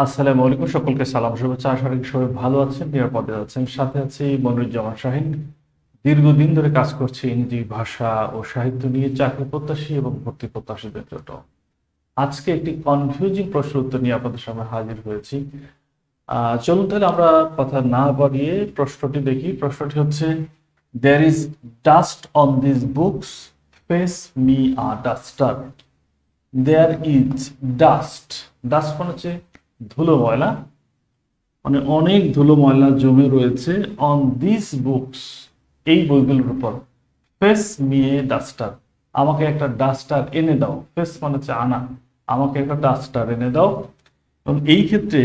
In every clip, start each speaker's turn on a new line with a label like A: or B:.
A: আসসালামু আলাইকুম, সকলকে সালাম শুভেচ্ছা। আশা করি সবাই ভালো আছেন, নিরাপদে আছেন। সাথে আছি মনিরুজ্জামান শাহীন। দীর্ঘদিন ধরে কাজ করছি ইংরেজি ভাষা ও সাহিত্য নিয়ে চাকরি প্রত্যাশী এবং ভর্তি প্রত্যাশীদের জন্য। আজকে একটি কনফিউজিং প্রশ্ন উত্তর নিয়ে আপনাদের সামনে হাজির হয়েছি। চলুন তাহলে আমরা কথা না বাড়িয়ে প্রশ্নটি দেখি। প্রশ্নটি হচ্ছে, there is dust on this books, fetch me a duster. There is dust, dust মানে হচ্ছে ধুলো ময়লা, মানে অনেক ধুলো ময়লা জমে রয়েছে অন দিস বুকস, এই বইগুলোর উপর। ফেস মি এ ডাস্টার, আমাকে একটা ডাস্টার এনে দাও। ফেস মানে হচ্ছে আনা, আমাকে একটা ডাস্টার এনে দাও। এবং এই ক্ষেত্রে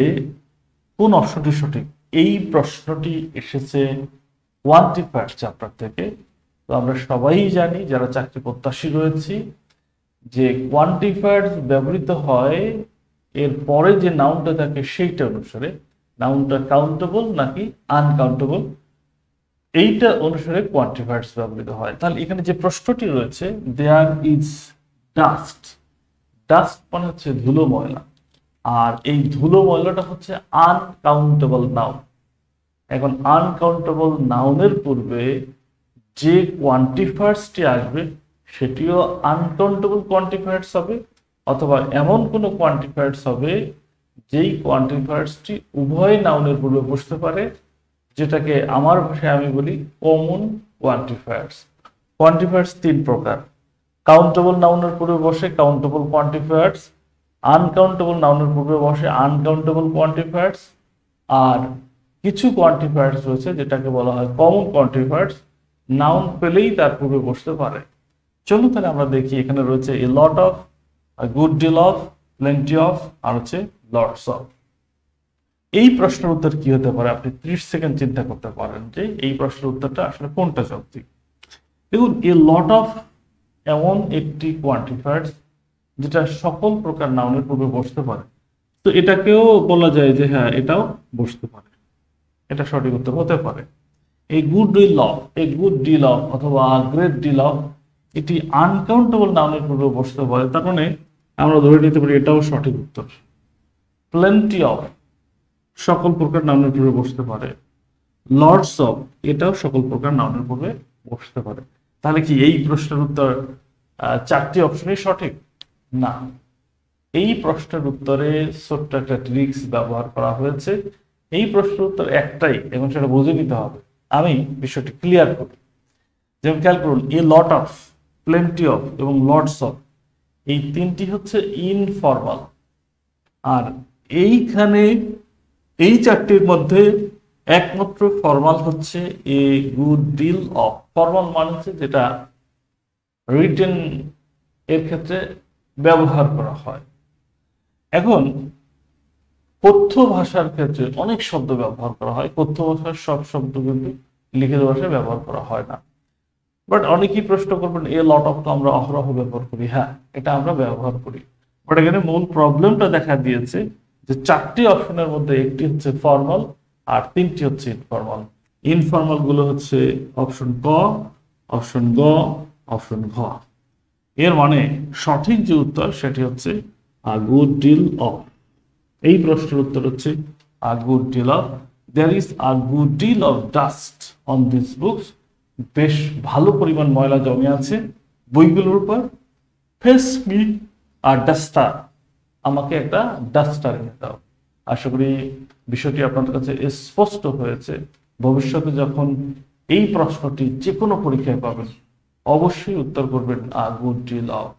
A: কোন অপশনটি সঠিক? এই প্রশ্নটি এসেছে কোয়ান্টিফায়ার চ্যাপ্টার থেকে। তো আমরা সবাই জানি যারা চাকরি প্রত্যাশী রয়েছি যে কোয়ান্টিফায়ার ব্যবহৃত হয় এর পরে যে নাউনটা থাকে সেইটা অনুসারে, নাউনটা কাউন্টেবল নাকি আনকাউন্টেবল, এইটা অনুসারে কোয়ান্টিফায়ার্স ব্যবহৃত হয়। তাহলে এখানে যে প্রশ্নটি রয়েছে, দেয়ার ইজ ডাস্ট, ডাস্ট মানে হচ্ছে ধুলো ময়লা, আর এই ধুলো ময়লাটা হচ্ছে আনকাউন্টেবল নাউন। এখন আনকাউন্টেবল নাউনের পূর্বে যে কোয়ান্টিফায়ার্সটি আসবে সেটিও আনকাউন্টেবল কোয়ান্টিফায়ার্স হবে, অথবা এমন কোনো কোয়ান্টিফায়ার্স হবে যেই কোয়ান্টিফায়ার্সটি উভয় নাউনের পূর্বে বসতে পারে, যেটাকে আমার ভাষায় আমি বলি কমন কোয়ান্টিফায়ার্স। কোয়ান্টিফায়ার্স তিন প্রকার: কাউন্টেবল নাউনের পূর্বে বসে কাউন্টেবল কোয়ান্টিফায়ার্স, আনকাউন্টেবল নাউনের পূর্বে বসে আনকাউন্টেবল কোয়ান্টিফায়ার্স, আর কিছু কোয়ান্টিফায়ার্স রয়েছে যেটাকে বলা হয় কমন কোয়ান্টিফায়ার্স, নাউন পেলেই তার পূর্বে বসতে পারে। চলুন তাহলে আমরা দেখি। এখানে রয়েছে a lot of, a good deal of, plenty of, আর হচ্ছে lots of। এই প্রশ্নের উত্তর কি হতে পারে? আপনি 30 সেকেন্ড চিন্তা করতে পারেন যে এই প্রশ্নের উত্তরটা আসলে কোনটা যৌক্তিক। দেখুন, এ লট অফ এমন একটি কোয়ান্টিফায়ার্স যেটা সকল প্রকার নাউনের পূর্বে বসতে পারে, তো এটাকেও বলা যায় যে হ্যাঁ, এটাও বসতে পারে, এটা সঠিক উত্তর হতে পারে। A good deal of, a good deal of অথবা গ্রেট ডিল অফ, এটি আনকাউন্টেবল নাউনের পূর্বে বসতে পারে, তার মানে আমরা ধরে নিতে পারি এটাও সঠিক উত্তর। প্লেন্টি অফ সকল প্রকার নাউনের পূর্বে বসতে পারে। লর্ডস অফ, এটাও সকল প্রকার নাউনের পূর্বে বসতে পারে। তাহলে কি এই প্রশ্নের উত্তর চারটি অপশনই সঠিক? না, এই প্রশ্নের উত্তরে ছোট্ট একটা ট্রিক্স ব্যবহার করা হয়েছে। এই প্রশ্নের উত্তর একটাই এবং সেটা বুঝে নিতে হবে। আমি বিষয়টি ক্লিয়ার করি। যেমন খেয়াল করুন, এ লট অফ, প্লেন্টি অফ এবং লটস অফ, এই তিনটি হচ্ছে ইনফর্মাল। আর এইখানে এই চারটির মধ্যে একমাত্র ফর্মাল হচ্ছে a good deal of. Formal মানে হচ্ছে যেটা রিটেন এর ক্ষেত্রে ব্যবহার করা হয়। এখন কথ্য ভাষার ক্ষেত্রে অনেক শব্দ ব্যবহার করা হয়। কথ্য ভাষার সব শব্দ কিন্তু লিখিত ভাষায় ব্যবহার করা হয় না। বাট অনেকেই প্রশ্ন করবেন, এ লট অফ তো আমরা অহরহ ব্যবহার করি। হ্যাঁ, এটা আমরা ব্যবহার করি, বাট এখানে মূল প্রবলেমটা দেখা দিয়েছে যে চারটি অপশনের মধ্যে একটি হচ্ছে ফর্মাল আর তিনটি হচ্ছে ইনফর্মাল। ইনফর্মাল গুলো হচ্ছে অপশন ক, অপশন গ, অপশন ঘ। এর মানে সঠিক যে উত্তর সেটি হচ্ছে আ গুড ডিল অফ। এই প্রশ্নের উত্তর হচ্ছে a good deal of. There is a good deal of dust on this books, বেশ ভালো পরিমাণ ময়লা জমে আছে বইগুলোর উপর। ফেস মি আর ডাস্টার, আমাকে একটা ডাস্টার এনে দাও। আশা করি বিষয়টি আপনাদের কাছে স্পষ্ট হয়েছে। ভবিষ্যতে যখন এই প্রশ্নটি যে কোনো পরীক্ষায় পাবেন, অবশ্যই উত্তর করবেন আ গুড ডিল অফ।